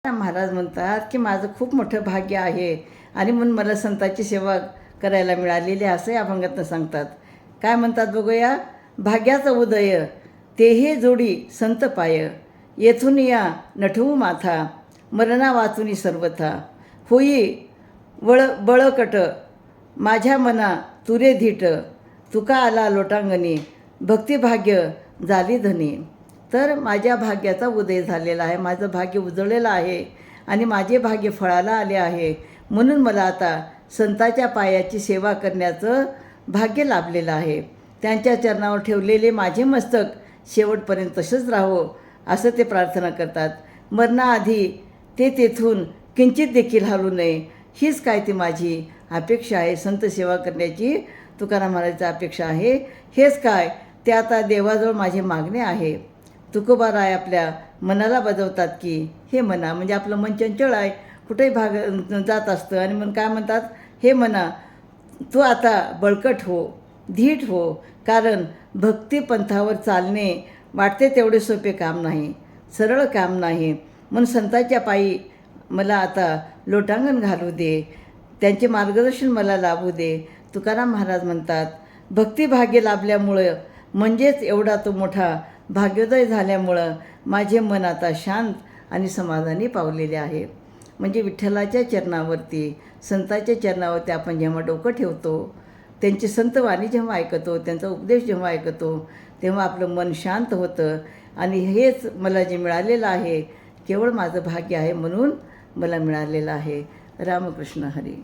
महाराज म्हणतात की माझं खूप मोठं भाग्य आहे आणि म्हणून मला संतांची सेवा करायला मिळालेली आहे, असं या अभंगातनं सांगतात. काय म्हणतात बघूया. भाग्याचा उदय तेहे जोडी संत पाय, येथून या नठवू माथा, मरणा वाचुनी सर्वथा, होई बळकट माझ्या मना तुरे धीट, तुका आला लोटांगणी, भक्तिभाग्य झाली धनी. तर माझ्या भाग्याचा उदय झालेला आहे, माझं भाग्य उजळलेलं आहे आणि माझे भाग्य फळाला आले आहे. म्हणून मला आता संतांच्या पायाची सेवा करण्याचं भाग्य लाभलेलं आहे. त्यांच्या चरणावर ठेवलेले माझे मस्तक शेवटपर्यंत तसंच राहो असं ते प्रार्थना करतात. मरणाआधी ते तेथून किंचित देखील हलू नये, हीच काय ती माझी अपेक्षा आहे. संत सेवा करण्याची तुकाराम महाराजांची अपेक्षा आहे. हेच काय ते आता देवाजवळ माझे मागणे आहे. तुकोबाराय आपल्या मनाला बजावतात की हे मना, म्हणजे आपलं मन चंचळ आहे, कुठेही जात असतं. आणि म्हणून काय म्हणतात, हे मना तू आता बळकट हो, धीट हो, कारण भक्तिपंथावर चालणे वाटते तेवढे सोपे काम नाही, सरळ काम नाही. म्हणून संतांच्या पायी मला आता लोटांगण घालू दे, त्यांचे मार्गदर्शन मला लाभू दे. तुकाराम महाराज म्हणतात, भक्तिभाग्य लाभल्यामुळं म्हणजेच एवढा तो मोठा भाग्योदय झाल्यामुळं माझे मन आता शांत आणि समाधानी पावलेले आहे. म्हणजे विठ्ठलाच्या चरणावरती, संतांच्या चरणावरती आपण जेव्हा डोकं ठेवतो, त्यांची संतवाणी जेव्हा ऐकतो, त्यांचा उपदेश जेव्हा ऐकतो, तेव्हा आपलं मन शांत होतं. आणि हेच मला जे मिळालेलं आहे केवळ माझं भाग्य आहे, म्हणून मला मिळालेलं आहे. रामकृष्ण हरी.